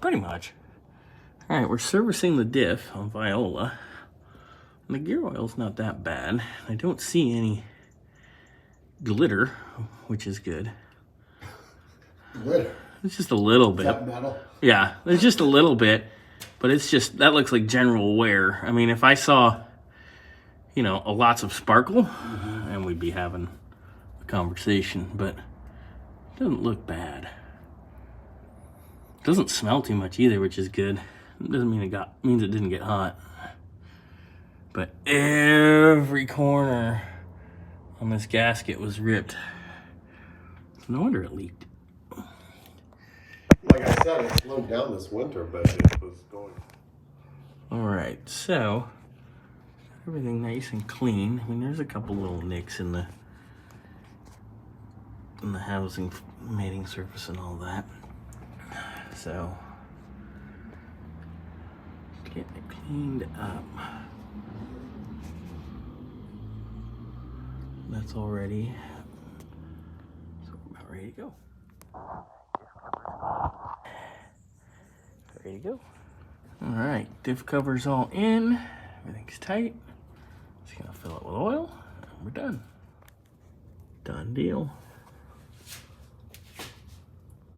Pretty much. All right, we're servicing the diff on Viola. And the gear oil's not that bad. I don't see any glitter, which is good. Glitter? It's just a little bit. Is that metal? Yeah, it's just a little bit, but it's just, that looks like general wear. I mean, if I saw, you know, lots of sparkle, and we'd be having a conversation, but it doesn't look bad. It doesn't smell too much either, which is good. It doesn't mean means it didn't get hot. But every corner on this gasket was ripped. No wonder it leaked. Like I said, it slowed down this winter, but it was going. All right, so everything nice and clean. I mean, there's a couple little nicks in the housing mating surface and all that. So getting it cleaned up. That's all ready. So we're about ready to go. Ready to go. All right, diff cover's all in. Everything's tight. Just gonna fill it with oil and we're done. Done deal.